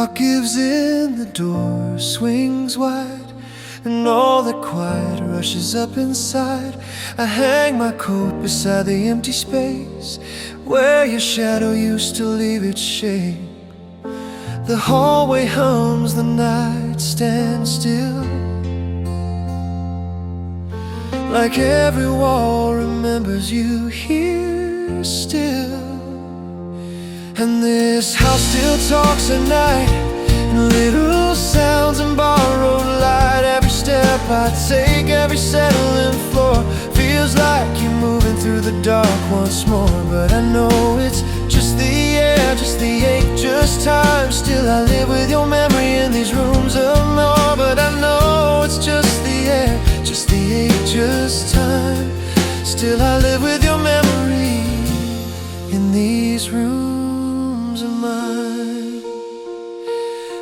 lock gives in, the door swings wide, and all the quiet rushes up inside. I hang my coat beside the empty space where your shadow used to leave its shape. The hallway hums, the night stands still, like every wall remembers you here still. And this house still talks at night, in little sounds and borrowed light. Every step I take, every settling floor feels like you're moving through the dark once more. But I know it's just the air, just the ache, just time. Still I live with your memory in these rooms of more. But I know it's just the air, just the ache, just time. Still I live with your memory in these rooms of mine.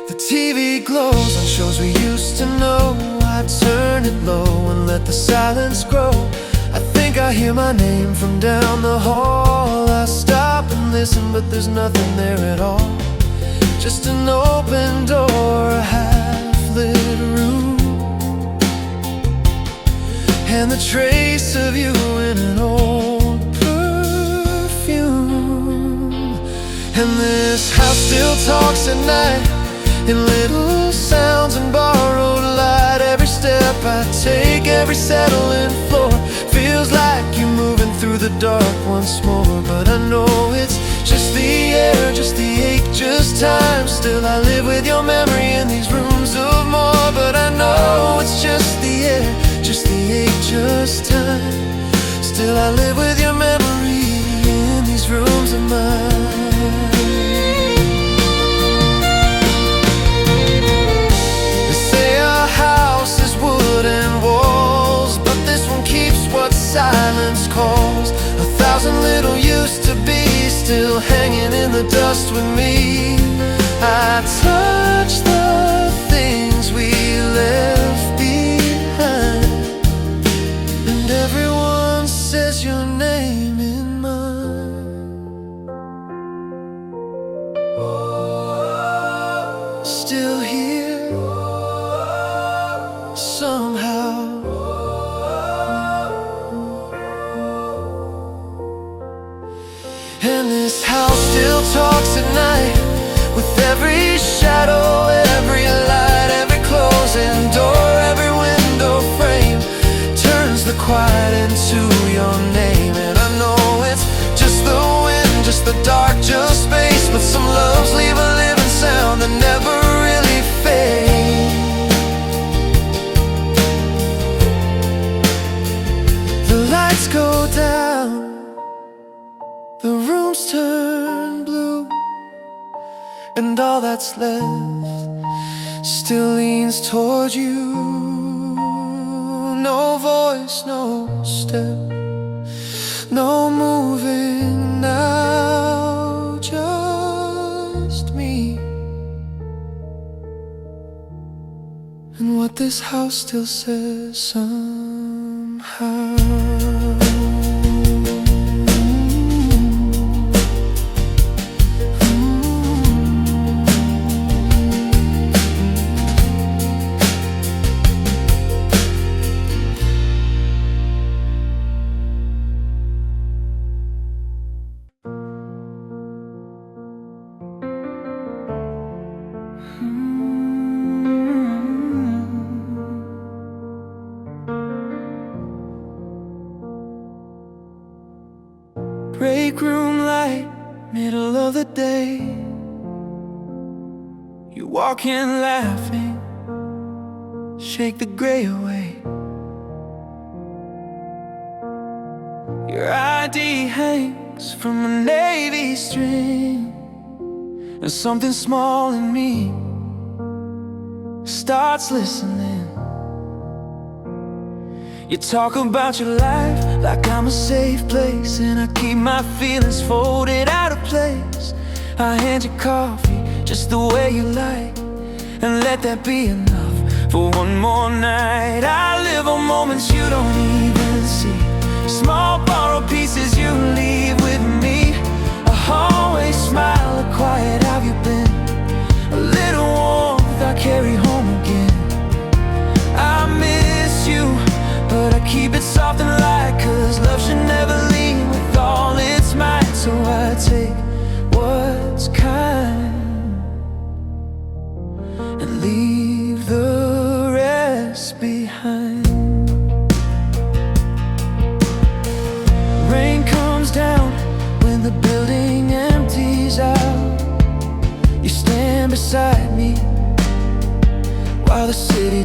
The TV glows on shows we used to know. I turn it low and let the silence grow. I think I hear my name from down the hall. I stop and listen, but there's nothing there at all. Just an open door, a half-lit room, and the trace of you in an old perfume. And this house still talks at night, in little sounds and borrowed light. Every step I take, every settling floor feels like you're moving through the dark once more. But I know it's just the air, just the ache, just time. Still I live with your memory in these rooms of more. But I know it's just the air, just the ache, just time. Still I live with your memory in these rooms of mine. House is wood and walls, but this one keeps what silence calls. 1,000 little used to be still hanging in the dust with me. I touch the things we left behind, and everyone says your name in mine. Still here somehow. And this house still talks at night, with every shadow, every light, every closing door, every window frame turns the quiet into your name. And I know it's just the wind, just the dark, just space, but some loves leave a living sound that never really fades. The lights go down, the rooms turn blue, and all that's left still leans toward you. No voice, no step, no moving now, just me. And what this house still says somehow. Break room light, middle of the day. You walk in laughing, shake the gray away. Your ID hangs from a navy string, and something small in me starts listening. You talk about your life like I'm a safe place, and I keep my feelings folded out of place. I hand you coffee just the way you like, and let that be enough for one more night. I live on moments you don't even see, small borrowed pieces you leave with me. A hallway smile, a quiet, how you been? A little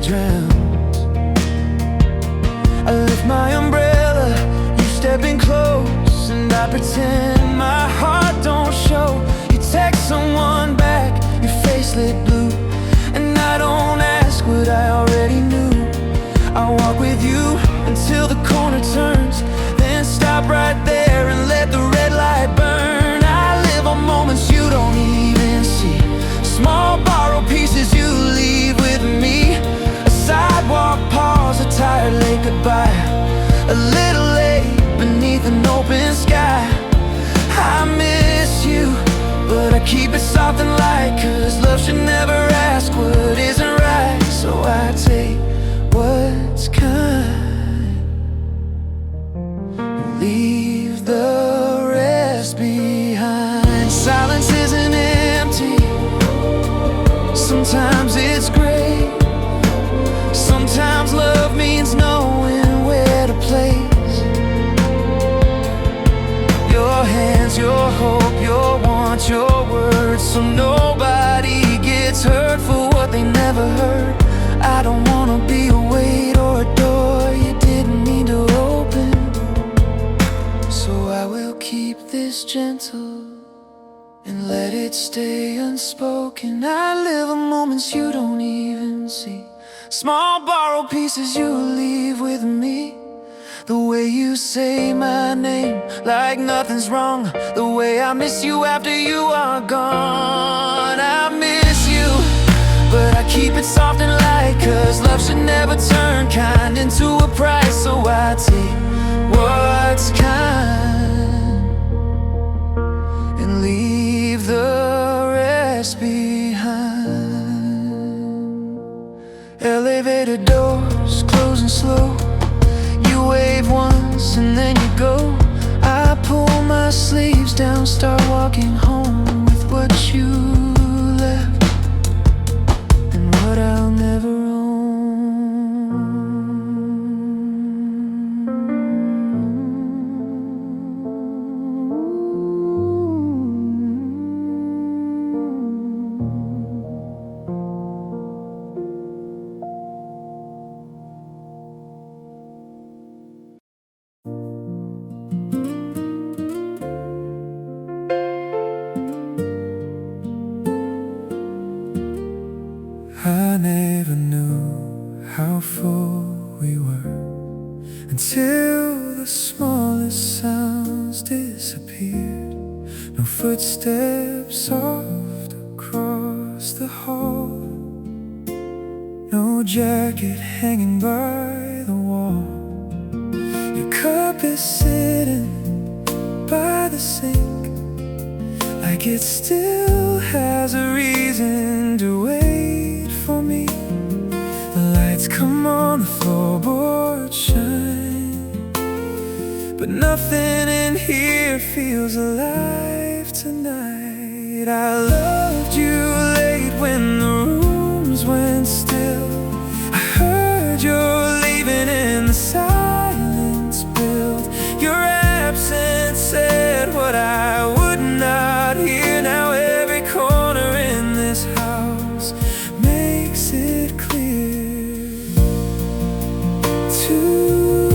drowns. I lift my umbrella, you step in close, and I pretend my heart don't show. You text someone back, your face lit blue, and I don't ask what I already knew. I walk with you until the corner turns, then stop right there and let the red light burn. I live on moments you don't even see, small borrowed pieces you leave with me. A sidewalk pause, a tired late goodbye, a little late beneath an open sky. I miss you, but I keep it soft and light, 'cause love should never ask what isn't right. So I take what's kind, leave the rest behind. Silence isn't empty, sometimes it's great. Sometimes love means knowing where to place your hands, your hope, your wants, your words, so nobody gets hurt for what they never heard. I don't wanna be a weight or a door you didn't mean to open, so I will keep this gentle and let it stay unspoken. I live in moments you don't even see, small borrowed pieces you leave with me. The way you say my name like nothing's wrong, the way I miss you after you are gone. I miss you, but I keep it soft and light, 'cause love should never turn kind into a price. So I take what's kind and leave the rest behind. Elevator doors closing slow, you wave once and then you go. I pull my sleeves down, start walking home with what you left and what I'll never I never knew how full we were until the smallest sounds disappeared. No footsteps soft across the hall, no jacket hanging by the wall. Your cup is sitting by the sink, like it still has a reason to wait for me. The lights come on, the floorboards shine, but nothing in here feels alive tonight. I loved you late when the rooms went still. I heard you're leaving and the silence built. Your absence said what I would not hear. Now every corner in this house makes it clear. Too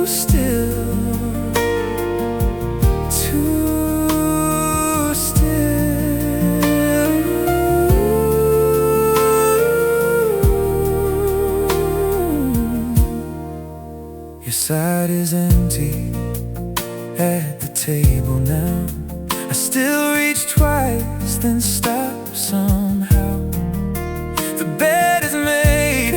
still, too still. Your side is empty at the table now. I still reach twice, then stop somehow. The bed is made,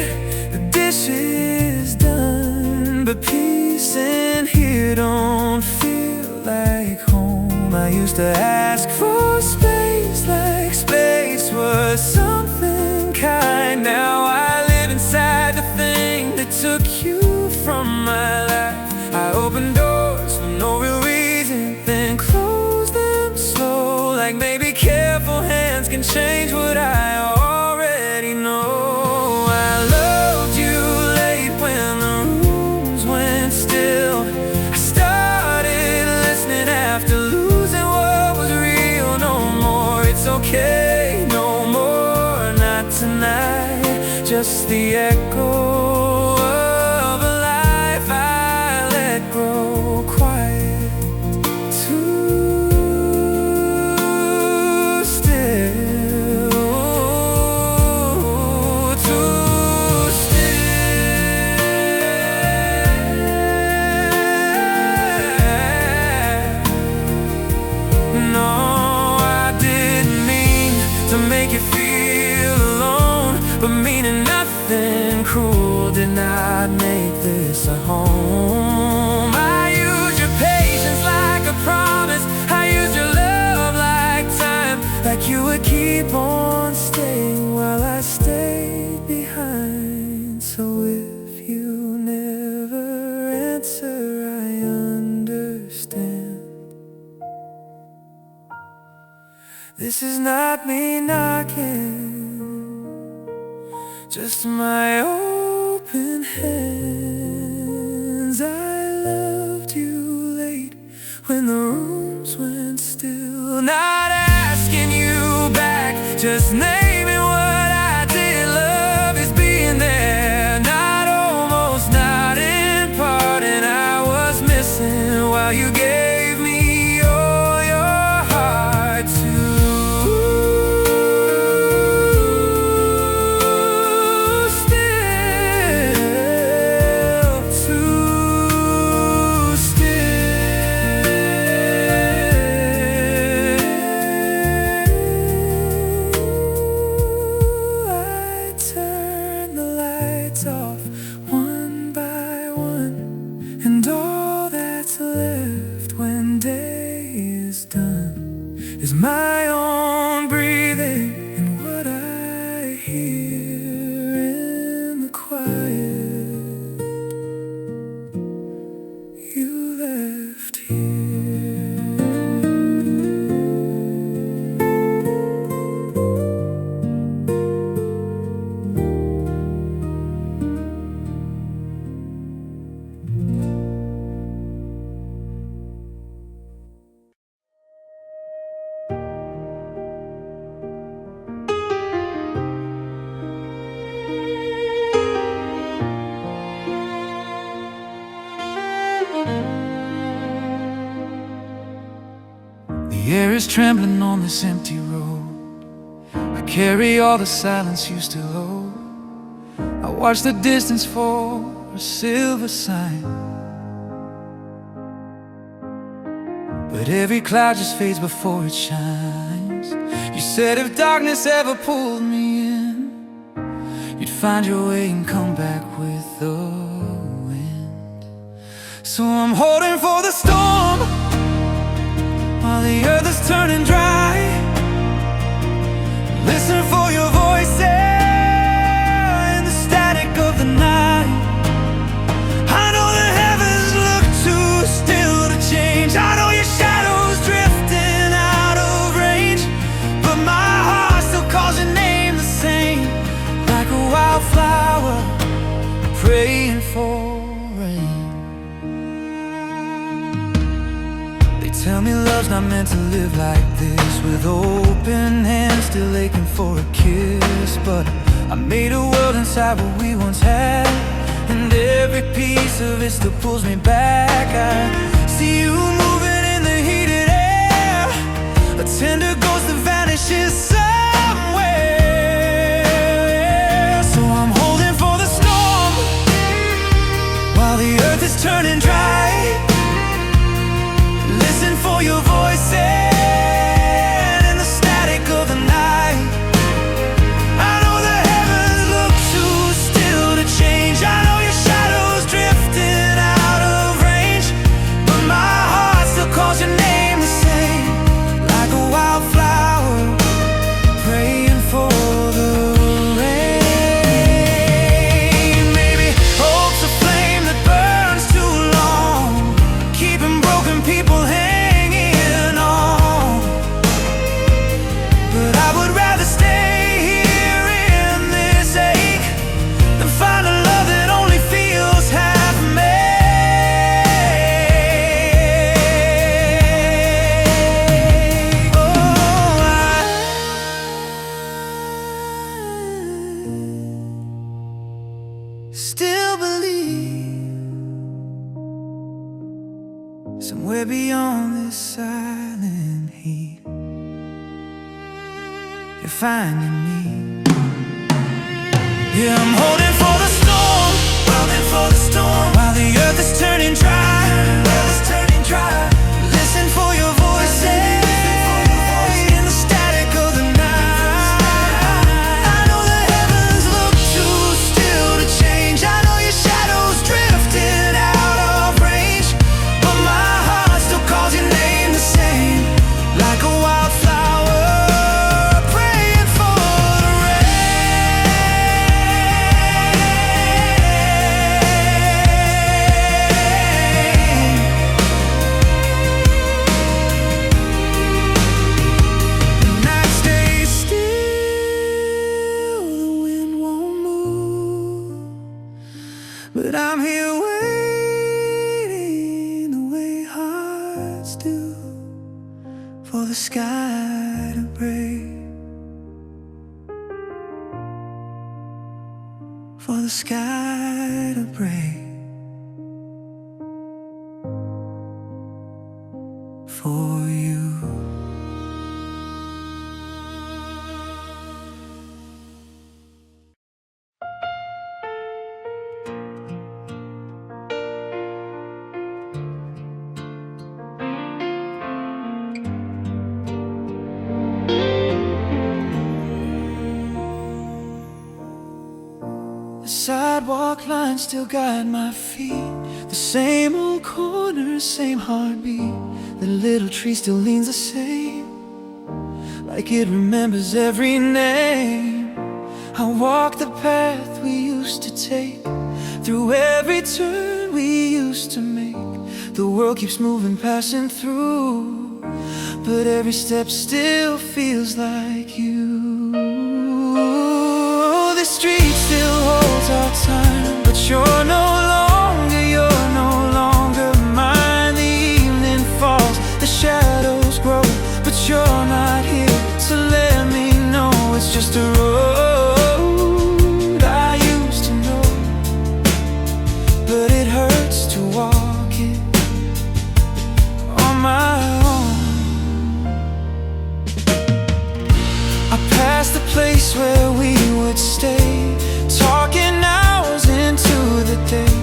the dishes done, but peace in here don't feel like home. I used to ask for space, like space was something kind. Now I live inside the thing that took you from my life. I open doors for no real reason, then close them slow, like maybe careful hands can change what I already know. I loved you late when the rooms went still. I started listening after losing what was real. just the echo of a life I let grow quiet, too still, too still. No, I didn't mean to make you feel alone, but meaning nothing cruel did not make this a home. I used your patience like a promise, I used your love like time, like you would keep on staying while I stayed behind. So if you never answer, I understand. This is not me knocking, just my open hands. I loved you late when the rooms went still, not asking you back, just naming what I did. Love is being there, not almost, not in part, and I was missing while you gave me all your heart to. Off one by one, and all that's left when day is done is my own breathing and what I hear in the quiet you left here. The air is trembling on this empty road. I carry all the silence you still hold. I watch the distance for a silver sign, but every cloud just fades before it shines. You said if darkness ever pulled me in, you'd find your way and come back with the wind. So I'm holding for the storm while the earth is turning dry. Listen for your voice in the static of the night. I know the heavens look too still to change. I know your shadows drifting out of range, but my heart still calls your name the same, like a wildflower praying for rain. Tell me love's not meant to live like this, with open hands still aching for a kiss. But I made a world inside what we once had, and every piece of it still pulls me back. I see you moving in the heated air, a tender ghost that vanishes somewhere. So I'm holding for the storm while the earth is turning dry. Listen for your voice in the static of the night. I know the heavens look too still to change. I know your shadows drifting out of range, but my heart still calls your name the same, like a wildflower still believe somewhere beyond this silent heat you're finding me. Yeah, I'm holding for the storm, welding for the storm, while the earth is turning dry, Listen for your voices in the static of the night. I know the heavens look too still to change. I know your shadows drifting out of range, but my heart still calls your name the same, like a wildflower praying for the but I'm here waiting the way hearts do, for the sky to break, for the sky to break, for you. The sidewalk lines still guide my feet, the same old corners, same heartbeat. The little tree still leans the same, like it remembers every name. I walk the path we used to take, through every turn we used to make. The world keeps moving, passing through, but every step still feels like you. The street still holds our time, but you're no longer mine. The evening falls, the shadows grow, but you're not here to let me know it's just a road I used to know, but it hurts to walk it on my own. I passed the place where we would stay, talking hours into the day.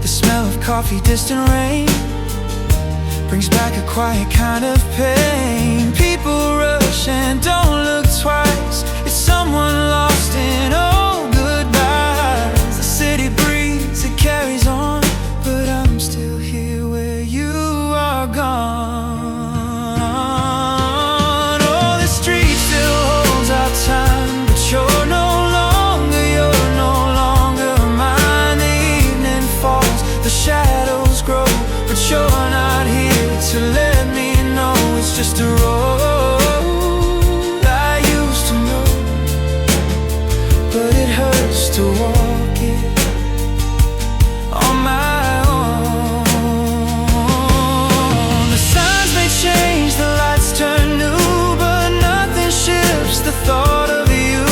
The smell of coffee, distant rain, brings back a quiet kind of pain. People rush and don't look twice, it's someone lost in old goodbyes. The city breathes, it carries on, but I'm still here where you are gone. Oh, the street still holds our time, but you're no longer mine. The evening falls, the shadows grow, but you're not here to let me know it's just a road I used to know, but it hurts to walk it on my own. The signs may change, the lights turn new, but nothing shifts the thought of you.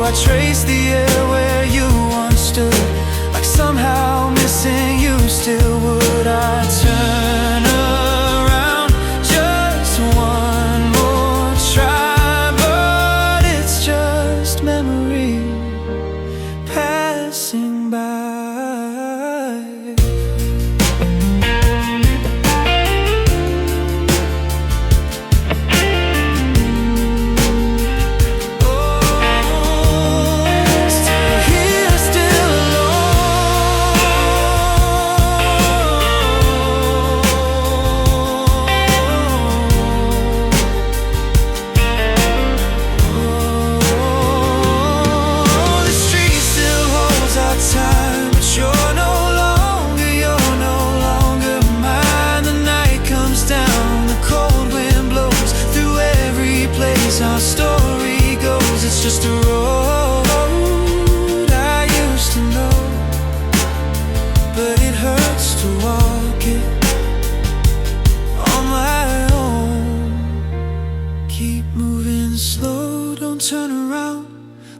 I trace the air where you once stood, like somehow missing you still would. I turn around just one more try, but it's just memory passing by. Our story goes, it's just a road I used to know, but it hurts to walk it on my own. Keep moving slow, don't turn around,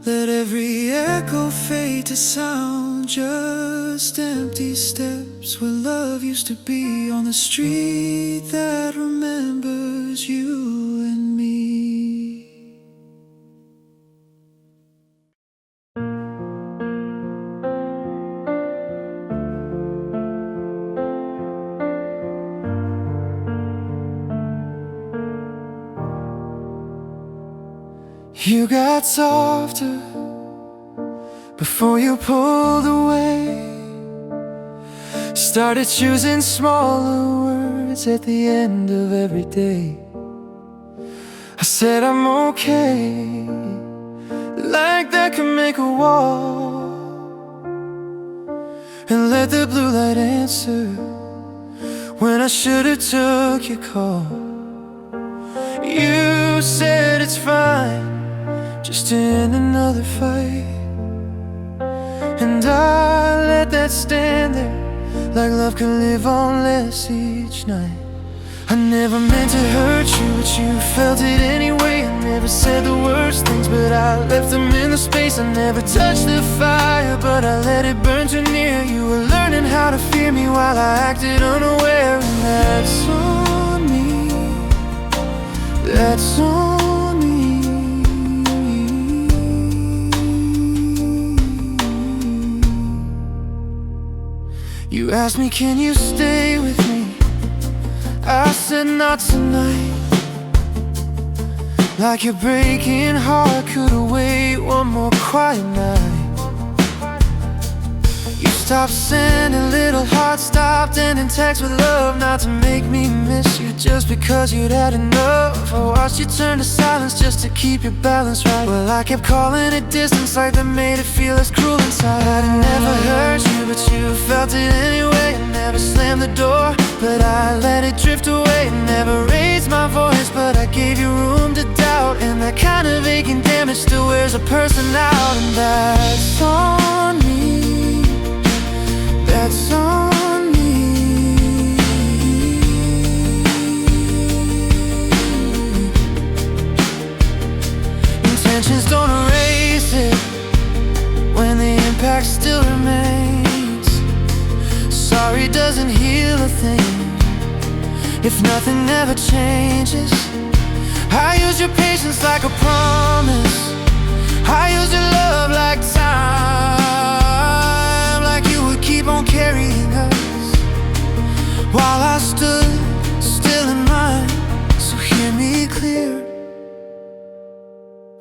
let every echo fade to sound. just empty steps where love used to be, on the street that remembers you and me. You got softer before you pulled away, started choosing smaller words at the end of every day. I said I'm okay, like that can make a wall, and let the blue light answer when I should've took your call. You said it's fine just to end another fight, and I let that stand there, like love can live on less each night. I never meant to hurt you, but you felt it anyway. I never said the worst things, but I left them in the space. I never touched the fire, but I let it burn too near. You were learning how to fear me while I acted unaware, and that's on me, that's on me. You asked me, can you stay with me? I said not tonight. Like your breaking heart could've waited one more quiet night. You stopped sending little hearts, stopped ending texts with love, not to make me miss you, just because you'd had enough. I watched you turn to silence just to keep your balance right. Well, I kept calling it distance, like that made it feel less cruel inside. I never hurt you, but you felt it anyway. I never slammed the door, but I let it drift away. I never raised my voice, but I gave you room to doubt, and that kind of aching damage still wears a person out. And that's on me, that's on me. Intentions don't erase it when the impact still remains. Sorry doesn't heal a thing if nothing ever changes. I use your patience like a promise, I use your love like time, like you would keep on carrying us while I stood still in mine. So hear me clear,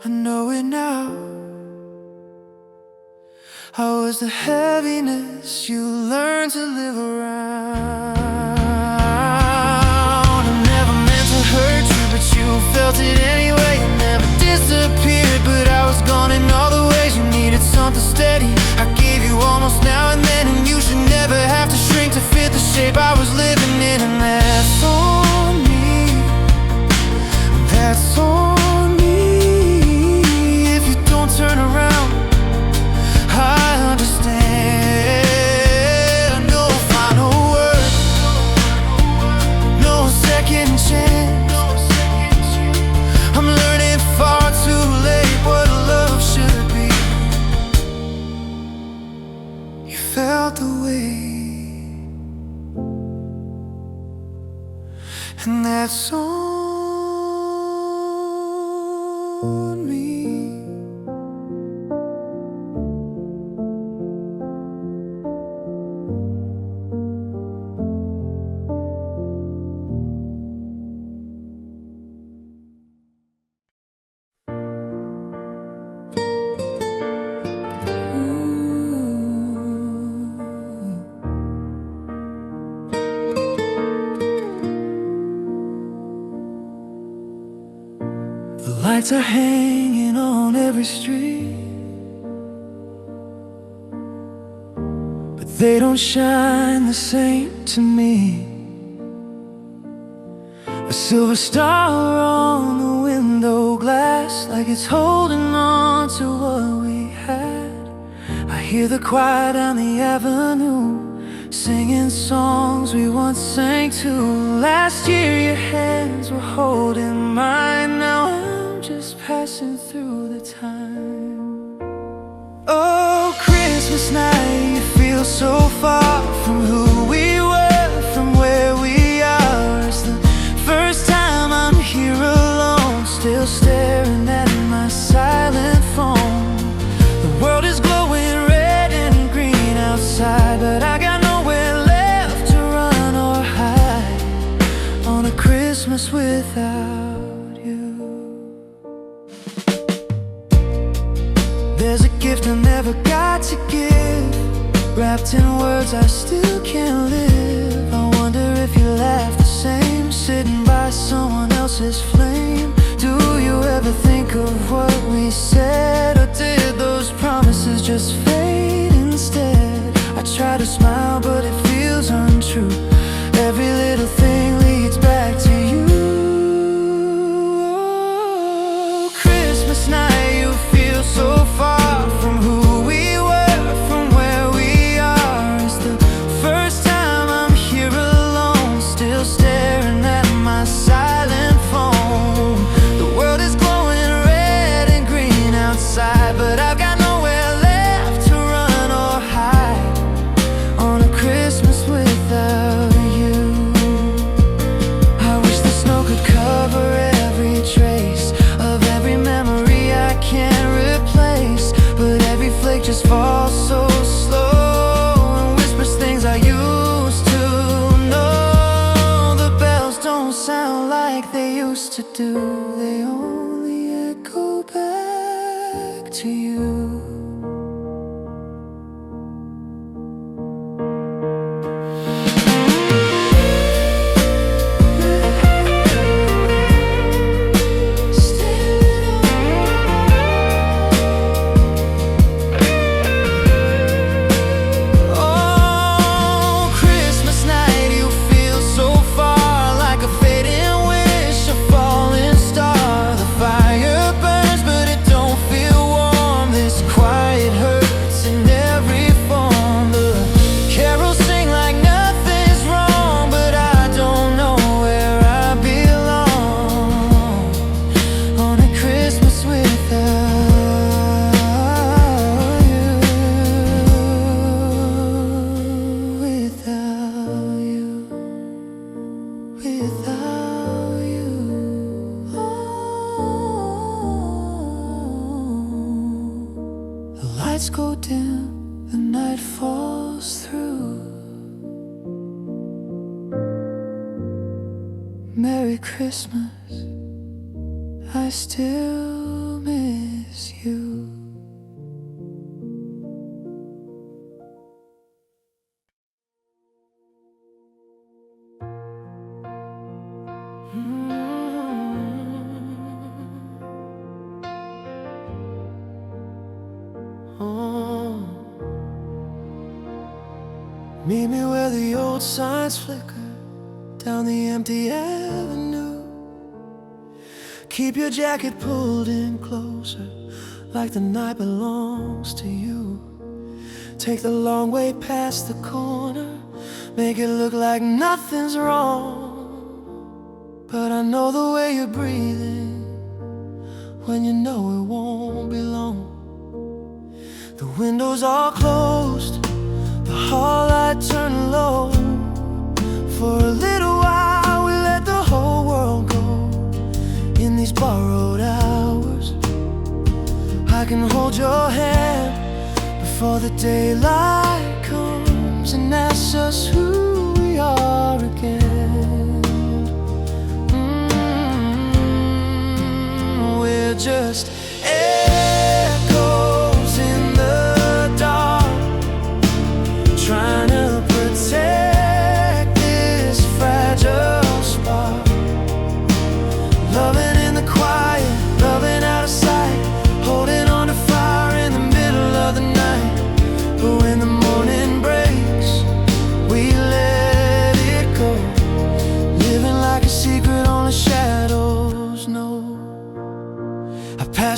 I know it now. I was the heaviness you learned to live around. I never meant to hurt you, but you felt it anyway. You never disappeared, but I was gone in all the ways. You needed something steady, I gave you almost now and then, and you should never have to shrink to fit the shape I was living in. And that's on me, that's on me. If you don't turn around, I understand. No final word, no second chance. I'm learning far too late what love should be. You felt the way, and that's on me. Lights are hanging on every street, but they don't shine the same to me. A silver star on the window glass, like it's holding on to what we had. I hear the choir down the avenue, singing songs we once sang to. Last year your hands were holding mine, now I'm just passing through the time. Oh, Christmas night, you far from who we were, from where we are. It's the first time I'm here alone, still staring at my silent phone. The world is glowing red and green outside, but I got nowhere left to run or hide on a Christmas without you. There's a gift I never got to give, wrapped in words I still can't live. I wonder if you laugh the same, sitting by someone else's flame. Do you ever think of what we said, or did those promises just fade instead? I try to smile but it feels untrue. Every little thing leads back to you. Oh, Christmas night, you feel so far from who we were, from where we are. It's the first time I'm here alone, still staring at my silent phone. The world is glowing red and green outside, but I've got nowhere left to run or hide on a Christmas without you. I wish the snow could cover every trace of every memory I can't replace, but every flake just falls so slow and whispers things I used to know. The bells don't sound like they used to do, they only echo back to you. Lights go dim, the night falls through. Merry Christmas, I still miss you. Meet me where the old signs flicker down the empty avenue. Keep your jacket pulled in closer, like the night belongs to you. Take the long way past the corner, make it look like nothing's wrong. But I know the way you're breathing when you know it won't be long. The windows are closed, the hall light turned low. For a little while we let the whole world go. In these borrowed hours, I can hold your hand before the daylight comes and asks us who we are again. We're just echoes in the dark, trying to protect this fragile spark. Loving in the quiet, loving out of sight, holding on to fire in the middle of the night. But when the morning breaks, we let it go, living like a secret only shadows know. I pass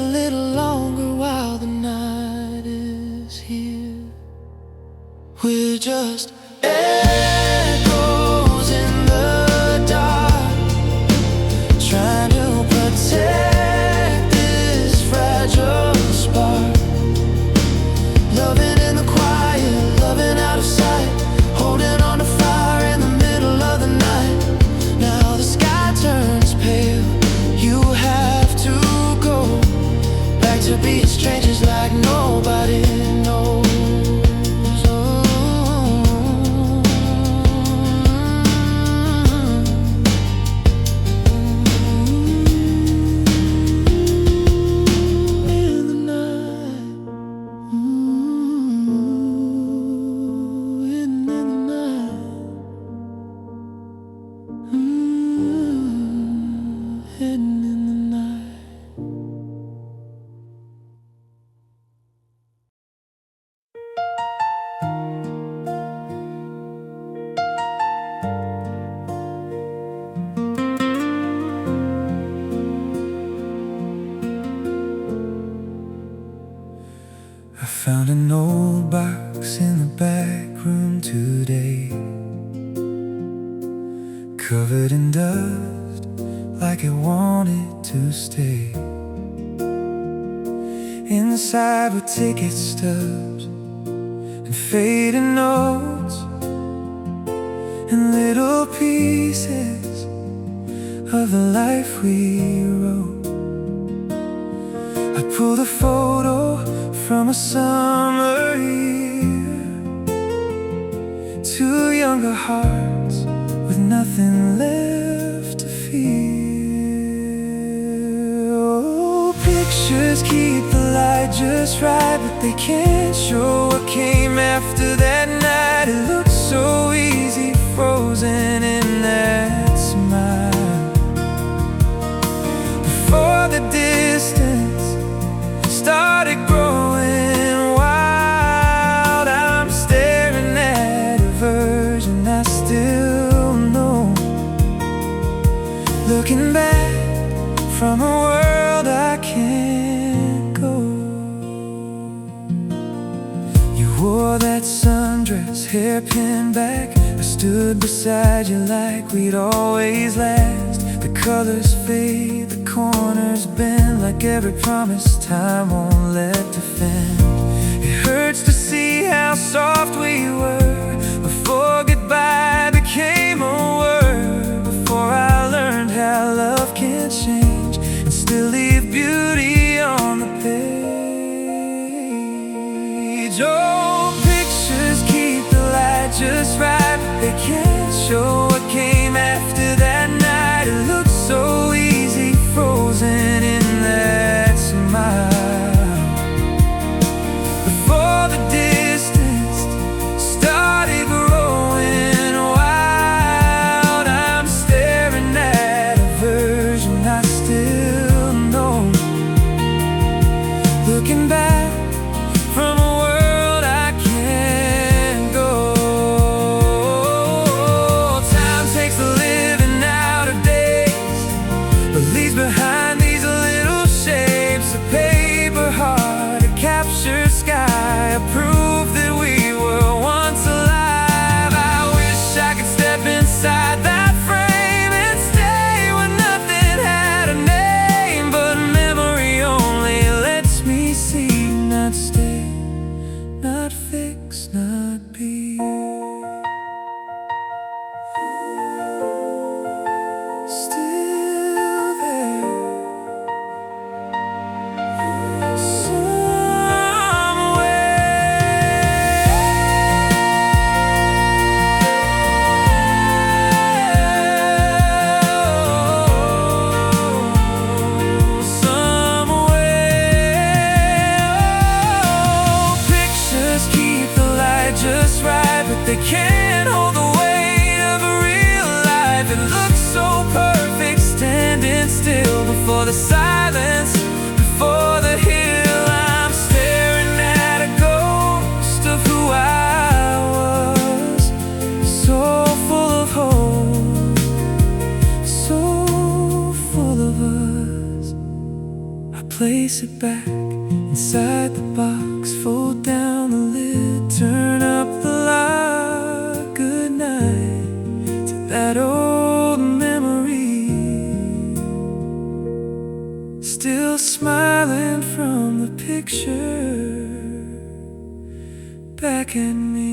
little longer while the night is here. We're just echoes in the dark, trying to protect this fragile spark. Loving in the quiet, loving out of sight, holding on to fire in the middle of the night. Now the sky turns pale, you have to go back to being strangers like nobody knows. I found an old box in the back room today, covered in dust like it wanted to stay. Inside were ticket stubs and faded notes and little pieces of the life we wrote. I pulled a photo from a summer year, two younger hearts with nothing left to feel. Oh, pictures keep the light just right, but they can't show what came after that night. It looks so easy, frozen in that smile. Before the distance started growing wild, I'm staring at a version I still know, looking back from a world I can't go. You wore that sundress, hair pinned back. I stood beside you like we'd always last. The colors fade, the corners bend, like every promise time won't let defend. It hurts to see how soft we were before goodbye became a word. Before I learned how love can change and still leave beauty on the page. Oh, pictures keep the light just right, but they can't show what came after that night. It looks so easy, frozen in that smile. Before the distance started growing wild, I'm staring at a version I still know, looking back from a world I can't go. Time takes the living out of days, but leaves behind these little shapes, a paper heart, a captured sky, a proof that we were once alive. I wish I could step inside that frame and stay when nothing had a name, but memory only lets me see back inside the box, fold down the lid, turn up the light. Good night to that old memory, still smiling from the picture back at me.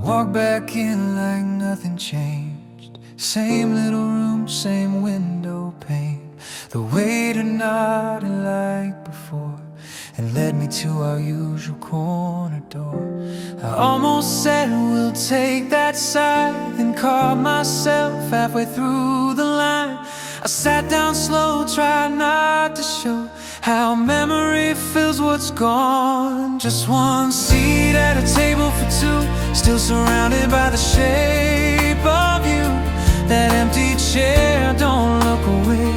Walk back in like nothing changed. Same little room, same window pane. The waiter nodded like before and led me to our usual corner door. I almost said we'll take that side, then caught myself halfway through the line. I sat down slow, tried not to show how memory fills what's gone. Just one seat at a table for two, still surrounded by the shape of you. That empty chair, don't look away,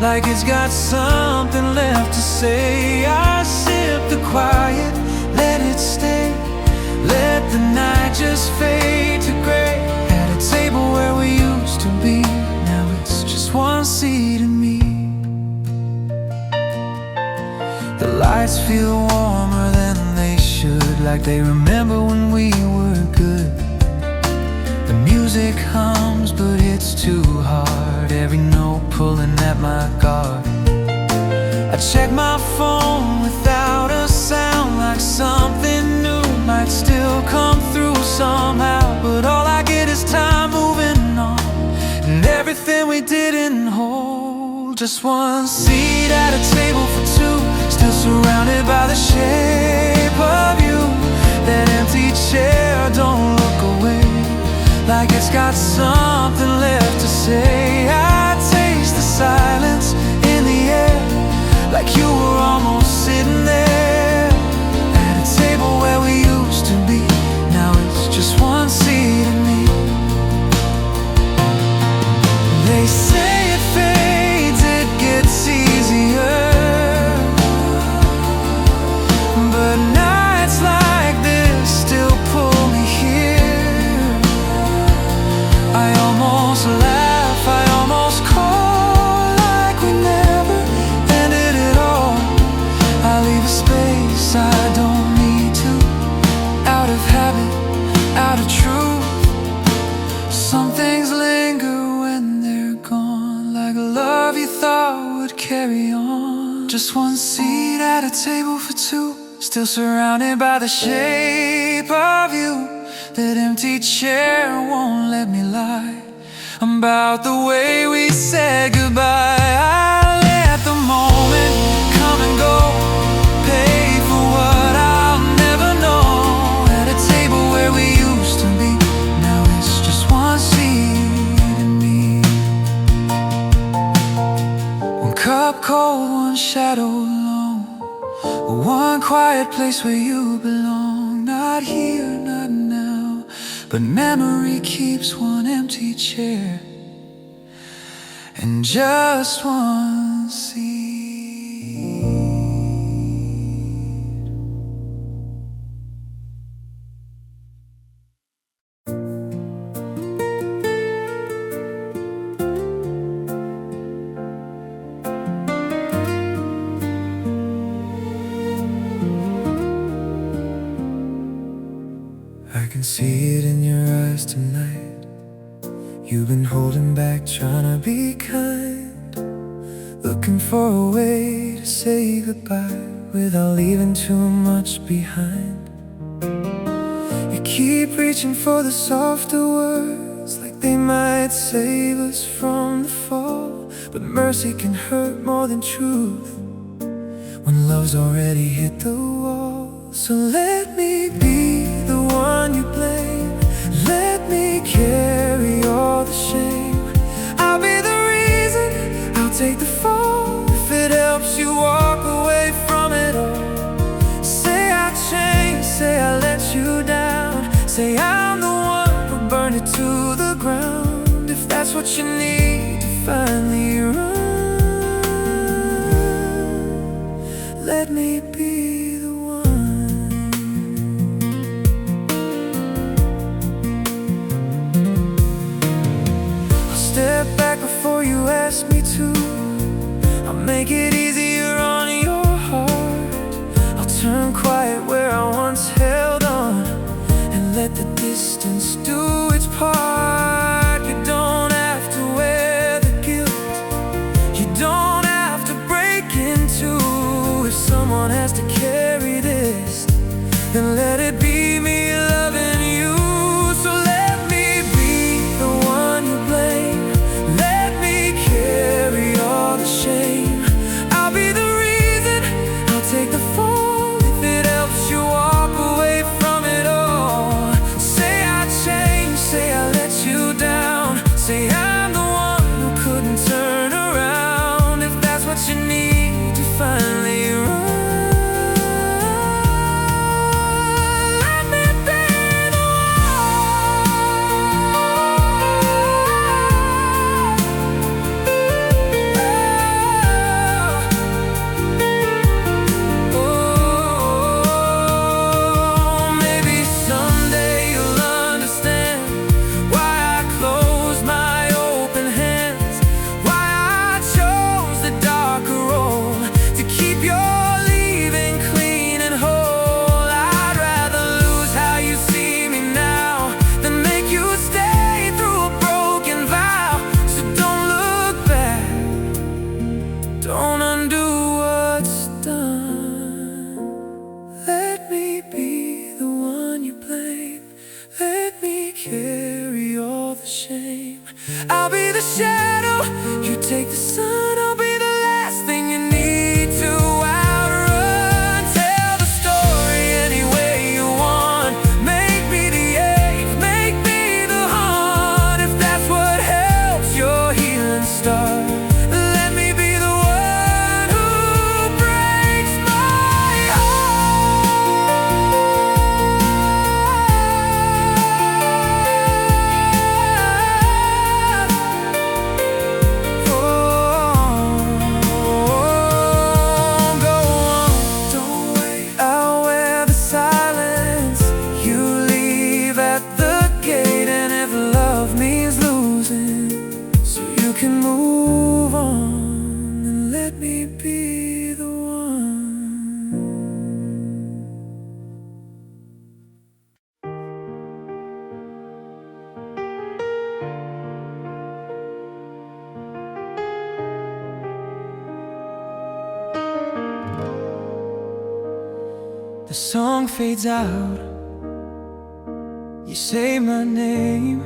like it's got something left to say. I sip the quiet, let it stay, let the night just fade to gray. At a table where we used to be, now it's just one seat and me. The lights feel warmer than they should, like they remember when we were good. The music hums, but it's too hard, every note pulling at my guard. I check my phone without a sound, like something new might still come through somehow. But all I get is time moving on, and everything we didn't hold. Just one seat at a table for two, still surrounded by the shape of you. That empty chair, don't look away, like it's got something left to say. I taste the silence in the air, like you were almost sitting there. At a table where we used to be, now it's just one seat and me. They say it fades, it gets easier, but nights like this still pull me here. I almost laugh, I almost call, like we never ended it all. I leave a space I don't need to, out of habit, out of truth. Some things linger when they're gone, like love you thought would carry on. Just one seat at a table for two, still surrounded by the shape of you. That empty chair won't let me lie about the way we said goodbye. I let the moment come and go, pay for what I'll never know. At a table where we used to be, now it's just one seat and me. One cup cold, one shadow long, one quiet place where you belong. Not here, not now, but memory keeps one empty chair and just one seat. I can see it in your eyes tonight. You've been holding back, trying to be kind, looking for a way to say goodbye without leaving too much behind. You keep reaching for the softer words, like they might save us from the fall. But mercy can hurt more than truth when love's already hit the wall. So let me be the one you blame, let me carry all that's what you need to finally run, let me be the one. I'll step back before you ask me to. I'll make it easier on your heart. I'll turn quiet where I once held on, and let the distance do its part. You don't have to wear the guilt, you don't have to break in two. If someone has to carry this, then let it be me loving you. So let me be the one you blame, let me carry all the shame. I'll be the reason, I'll take the fall if it helps you walk away from it all. Say I changed, say I let you down, say I'm the one who couldn't turn around. If that's what you need to finally run, let me be the one. Oh, maybe someday you'll understand why I closed my open hands, why I chose the darker role to keep your leaving clean and whole. I'd rather lose how you see me now than make you stay through a broken vow. So don't look back, don't undo what's done. Let me be the one you blame, let me carry all the shame. I'll be the shadow, you take the sun. I'll be the last thing you need to outrun. Tell the story any way you want, make me the eighth, make me the haunt. If that's what helps your healing start, let me be the one who breaks my heart. Oh, go on, don't wait. I'll wear the silence you leave at the gate. And if love means losing, so you can move on, then let me be the one. The song fades out, you say my name.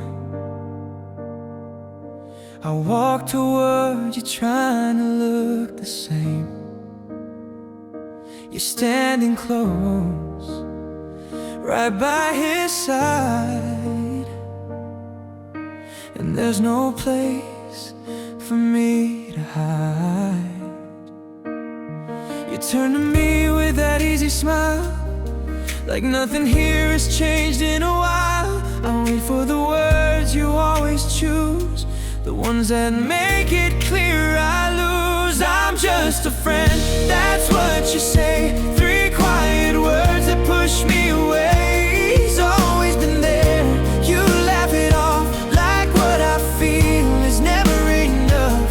I walk toward you trying to look the same. You're standing close, right by his side, and there's no place for me to hide. You turn to me with that easy smile, like nothing here has changed in a while. I wait for the words you always choose, the ones that make it clear I lose. I'm just a friend, that's what you say. Three quiet words that push me away. He's always been there, you laugh it off like what I feel is never enough.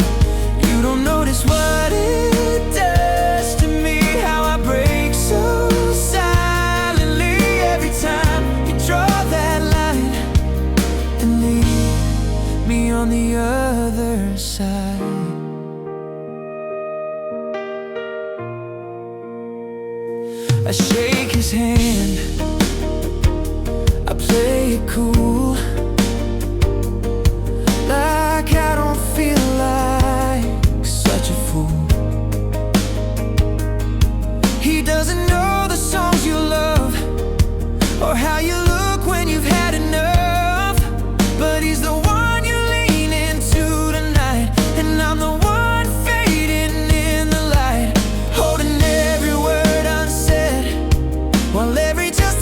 You don't notice what it does to me, how I break so silently every time you draw that line and leave me on the other side. I shake his hand, I play it cool, like I don't feel like such a fool. He doesn't know the songs you love, or how you look when you've had enough, but he's the one you lean into tonight, and I'm the one fading in the light, holding every word unsaid, while every just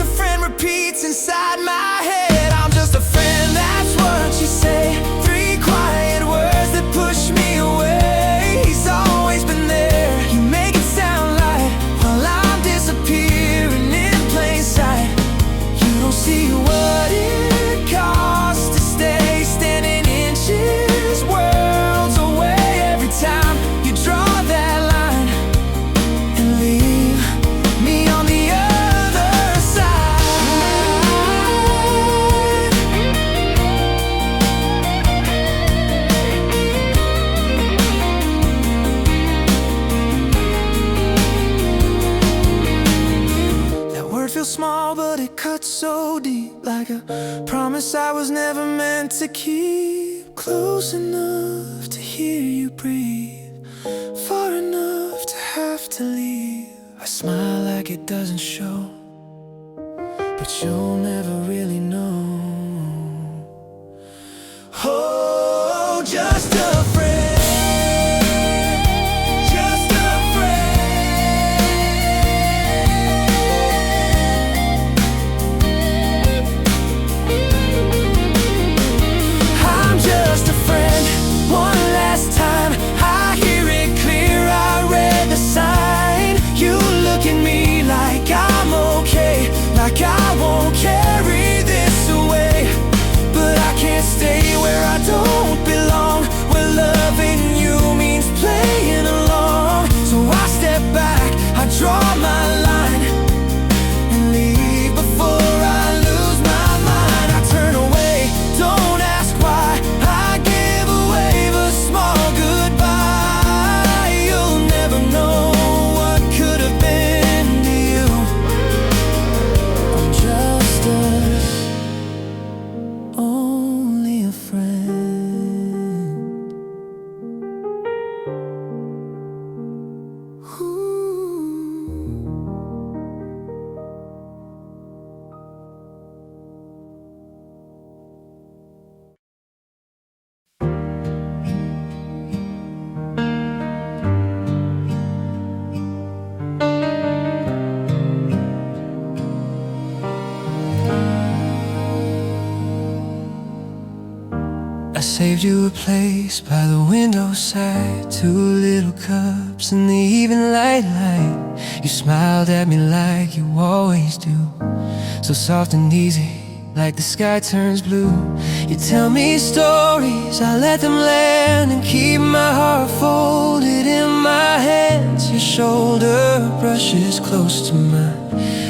so deep, like a promise I was never meant to keep. Close enough to hear you breathe, far enough to have to leave. I smile like it doesn't show, but you'll never really know. Oh, just a friend. Like I won't carry this away, but I can't stay where I don't belong, where loving you means playing along. So I step back, I draw my line, and leave before I lose my mind. I turn away, don't ask why. I give a wave, a small goodbye. You'll never know what could have been to you. Only a friend. I saved you a place by the window side, 2 little cups in the evening light. You smiled at me like you always do, so soft and easy, like the sky turns blue. You tell me stories, I let them land, and keep my heart folded in my hands. Your shoulder brushes close to mine,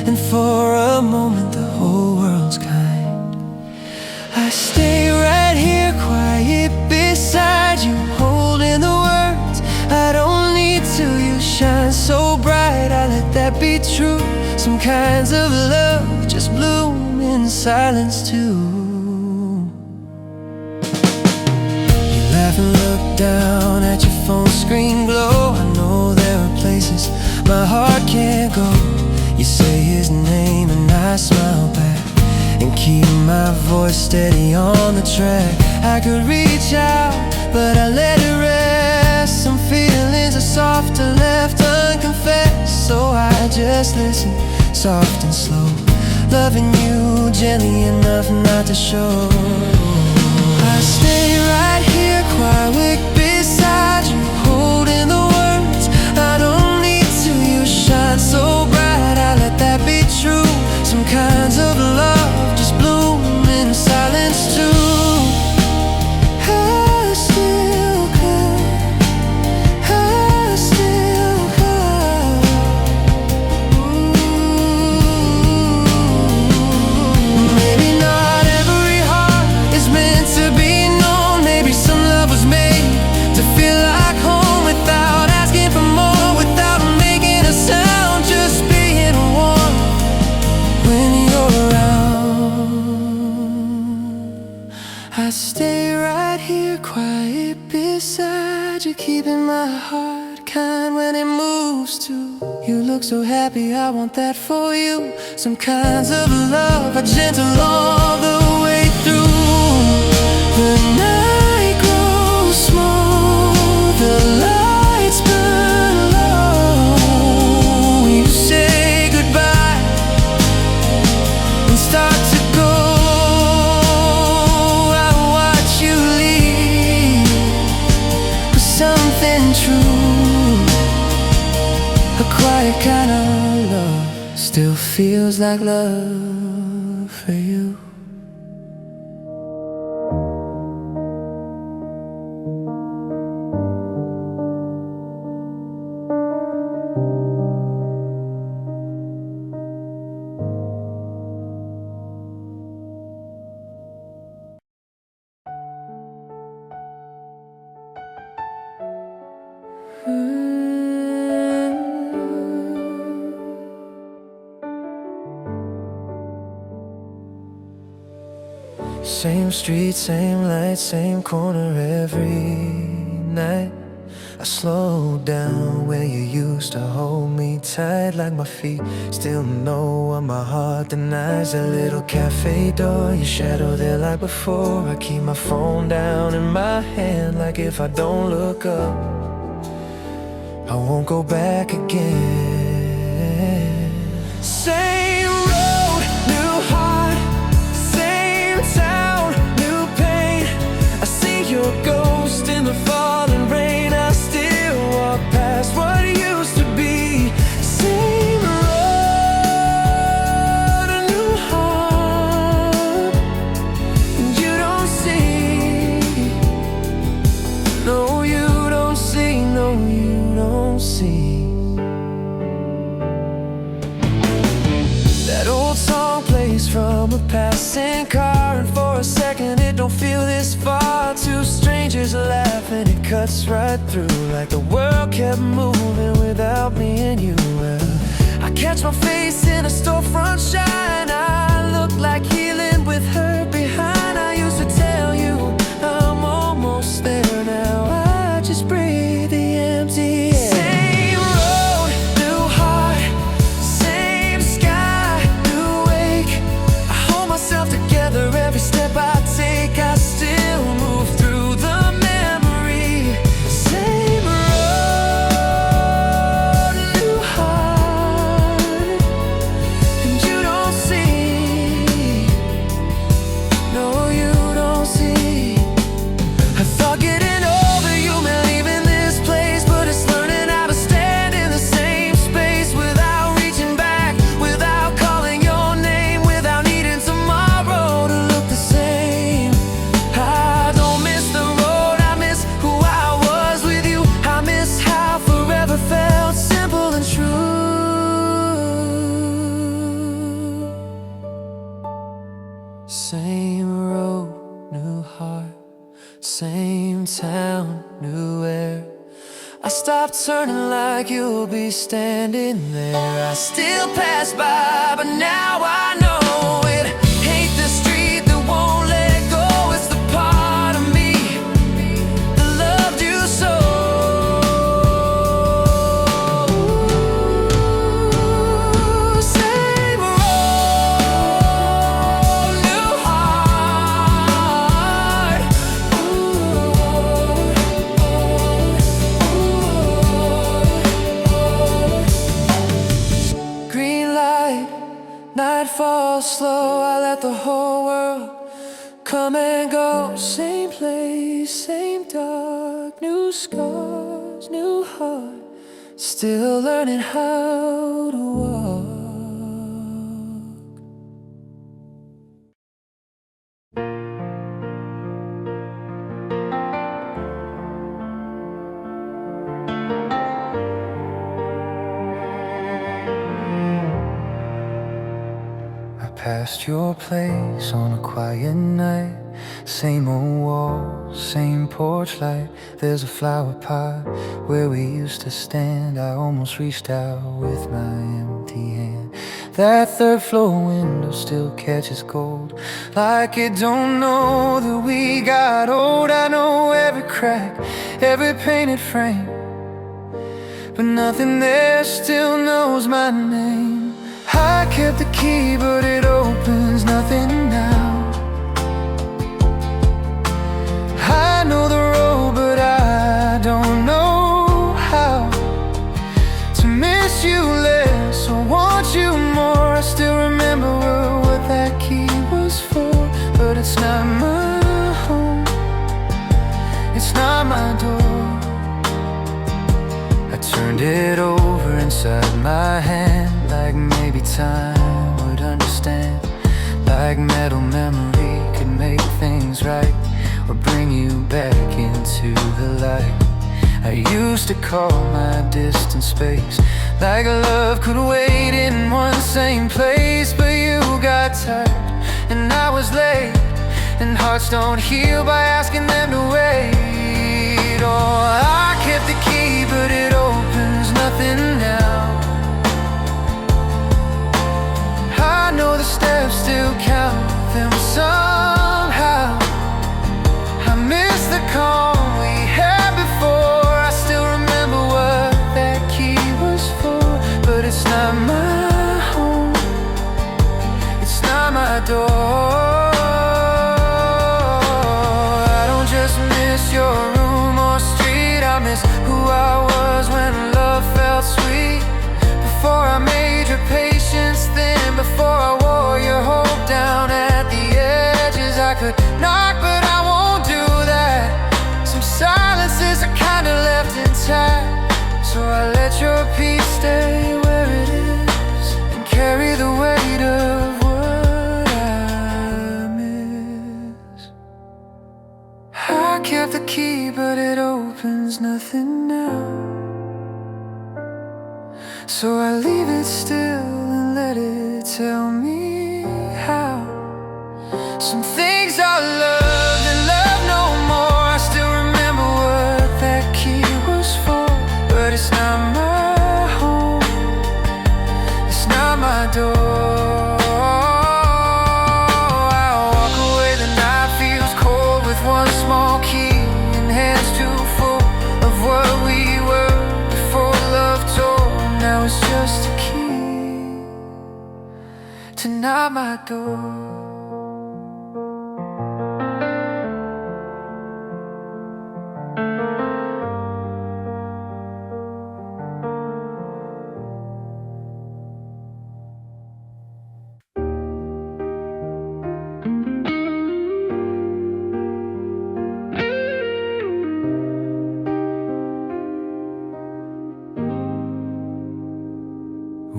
and for a moment the whole world's kind. I stay right here, quiet beside you, holding the words I don't need to. You shine so bright, I let that be true. Some kinds of love just bloom in silence too. You laugh and look down at your phone screen glow. I know there are places my heart can't go. You say his name and I smile back, and keep my voice steady on the track. I could reach out, but I let it rest. Some feelings are softer, left unconfessed, so I just listen, soft and slow, loving you gently enough not to show. I stay right here, quiet beside you, holding the words I don't need to. You shine so bright, I let that be true. Some kinds of love just bloom in silence too. I still come, I still come. Maybe not every heart is meant to be known. Maybe some love was made to feel like home, without asking for more, without making a sound, just being warm when you're around. I stay right here, quiet beside you, keeping my heart kind when it moves too. You look so happy, I want that for you. Some kinds of love are gentle all the way through. The night grows small, the lights burn low. You say goodbye and start to go. I watch you leave with something true. A quiet kind of love still feels like love for you. same street, same light, same corner every night. I slow down where you used to hold me tight, like my feet still know what my heart denies. That little cafe door, your shadow there like before. I keep my phone down in my hand, like if I don't look up, I won't go back again. Same road, new heart, same town, new pain. I see your ghost in the falling rain. I still walk past what used to be. Same road, a new heart, and you don't see. No, you don't see. No, you don't see. That old song plays from a passing car, and for a second it don't feel this far. Two strangers laughing, it cuts right through, like the world kept moving without me and you. Well, I catch my face in a storefront shine. I look like healing with her behind. I used to tell you I'm almost there now. I just breathe the empty air. Same road, new heart, same sky, new wake. I hold myself together every step I take. I still move through the memory. Same road, new heart, and you don't see. No, you don't see. I thought getting over you meant leaving this place, but it's learning how to stand in the same space without reaching back, without calling your name, without needing tomorrow to look the same. I don't miss the road, I miss who I was with you. I miss how forever felt simple and true. Same road, new heart, same town, new air. I stopped turning like you'll be standing there. I still pass by, but now I know it ain't the street that won't let go. It's the part of me that loved you so. Same road, new heart. Green light, night falls slow. I let the whole world come and go. Same place, same dark, new scars, new heart, still learning how to walk. I passed your place on a quiet night. Same old walls, same porch light. There's a flower pot where we used to stand. I almost reached out with my empty hand. That third floor window still catches gold, like it don't know that we got old. I know every crack, every painted frame, but nothing there still knows my name. I kept the key, but it opens nothing now. I know the road, but I don't know how to miss you less or want you more. I still remember what that key was for, but it's not my home, it's not my door. I turned it over inside my hand, like maybe time would understand, like metal memory could make things right or bring you back into the light. I used to call my distant space, like love could wait in one same place. But you got tired and I was late, and hearts don't heal by asking them to wait. Oh, I kept the key, but it opens nothing now. I know the steps still count them somehow. miss who I was when love felt sweet. Before I made your patience thin, before I wore your hope down at the edges. I could knock, but I won't do that. Some silences are kinda left intact, so I let your peace stay where it is and carry the weight of what I miss. I kept the key, but it opens nothing now, so I leave it still and let it tell me how. Some things are loved and love no more. I still remember what that key was for, but it's not my home, it's not my door. I walk away, the night feels cold with one small key and hands too full of what we were before love tore. Now it's just a key to knock my door.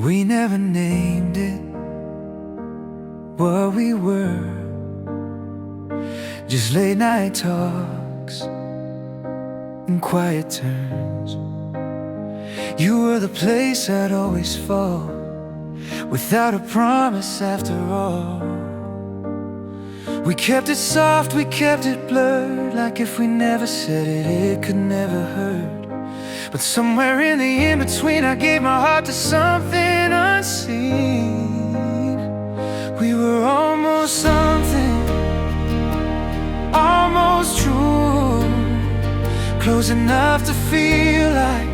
We never named it what we were, just late night talks and quiet turns. You were the place I'd always fall, without a promise after all. We kept it soft, we kept it blurred, like if we never said it, it could never hurt. But somewhere in the in-between, I gave my heart to something unseen. We were almost something, almost true, close enough to feel like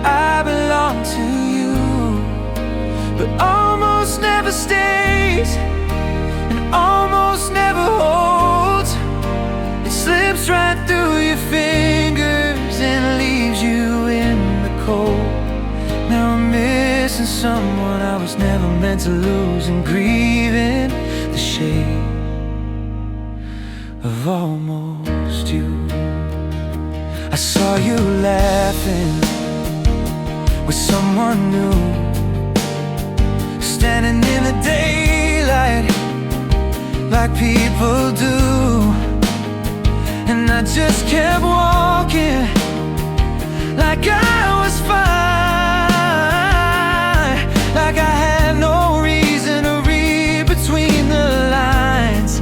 I belong to you. But almost never stays, and almost never holds. It slips right through your fingers and leaves you in the cold. Now I'm missing someone I was never meant to lose, and grieving the shade of almost you. I saw you laughing with someone new, standing in the daylight like people do. And I just kept walking like I was fine, like I had no reason to read between the lines.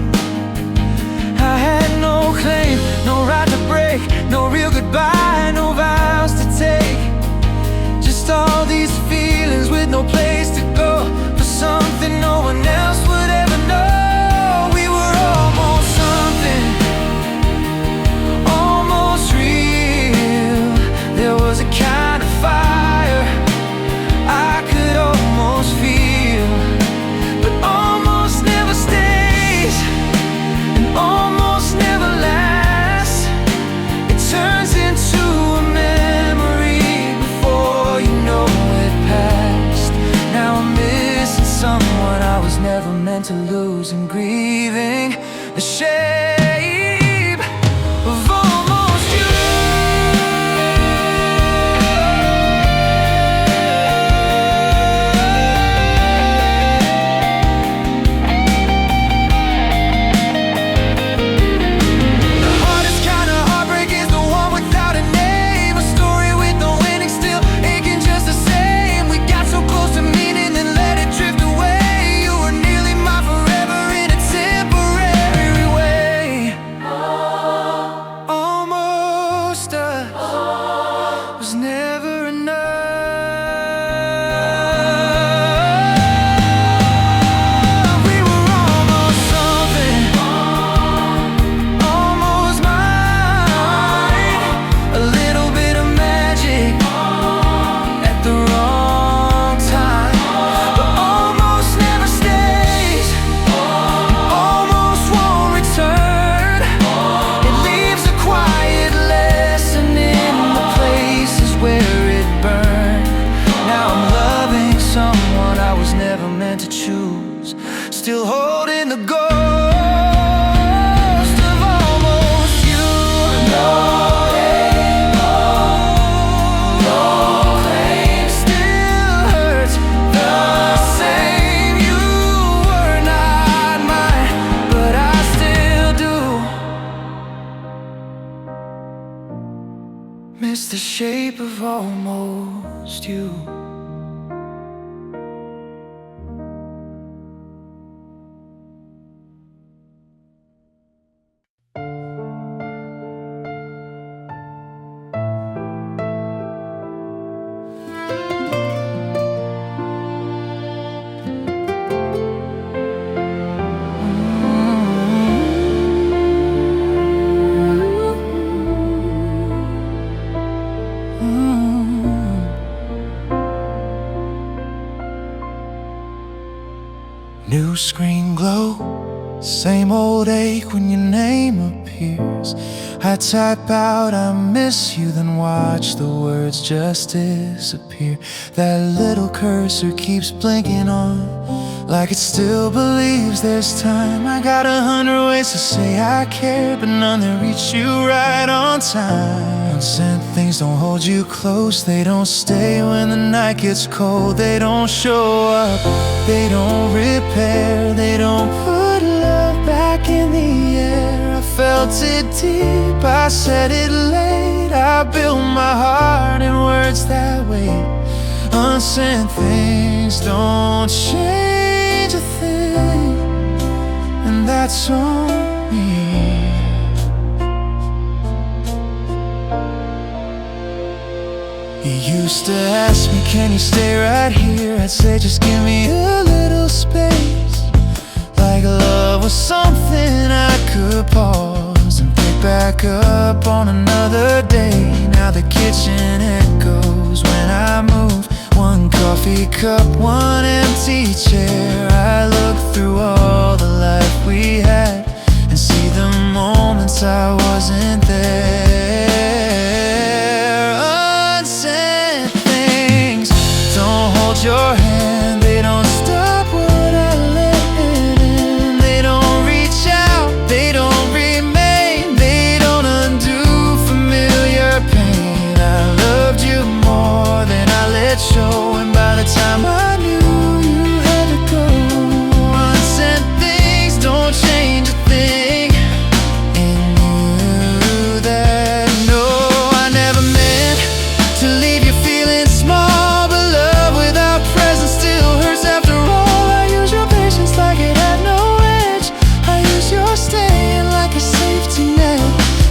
I had no claim, no right to break, no real goodbye, no vows to take. Just all these feelings with no place to go, for something no one else would ever know. We were almost something, almost real. There was a kind of fire I could almost feel, but almost never stays, and almost never lasts. It turns into a memory before you know it passed. Now I'm missing someone I was never meant to lose, and grieving the shape of almost you. The hardest kind of heartbreak is the one without a name, a story with no ending, still aching just the same. We got so close to meaning, then let it drift away. You were nearly my forever in a temporary way. Almost us was never enough. We were almost something, almost mine. A little bit of magic at the wrong time, but almost never stays, almost won't return. It leaves a quiet lesson in Miss the shape of almost you. New screen glow, same old ache when your name appears. I type out I miss you, then watch the words just disappear. That little cursor keeps blinking on, like it still believes there's time. I got 100 ways to say I care, but none that reach you right on time. Unsent things don't hold you close, they don't stay when the night gets cold. They don't show up, they don't repair, they don't put love back in the air. I felt it deep, I said it late, I built my heart in words that wait. Unsent things don't change a thing, and that's on me. You used to ask me, can you stay right here? I'd say, just give me a little space. Like love was something I could pause and pick back up on another day. Now the kitchen echoes when I move. One coffee cup, one empty chair. I look through all the life we had and see the moments I wasn't there. Unsent things don't hold your hand, they don't stop what I let in. They don't reach out, they don't remain, they don't undo familiar pain. I loved you more than I let show, and by the time I knew you had to go. Unsent things don't change a thing, and you that know I never meant to leave you feeling small, but love without presence still hurts after all. I use your patience like it had no edge, I use your staying like a safety net.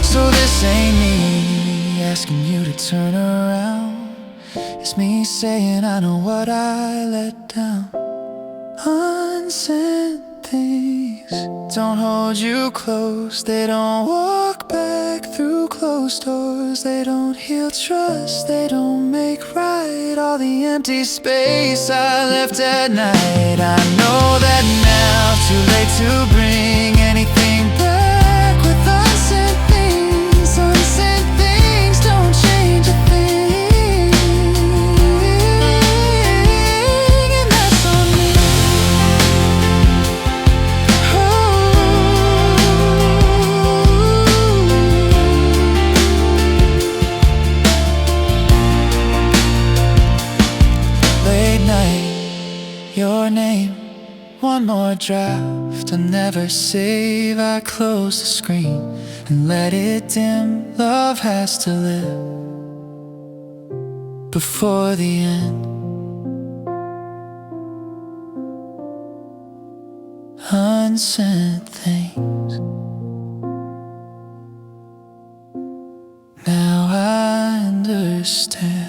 So this ain't me asking you to turn around, it's me saying I know what I let down. Unsent things don't hold you close, they don't walk back through closed doors. They don't heal trust, they don't make right all the empty space I left at night. I know that now, too late to bring anything back with unsent things. Unsent things don't change a thing, and that's on me. Late night, your name, one more draft I never save. I close the screen and let it dim. Love has to live before the end. Unsent things, now I understand.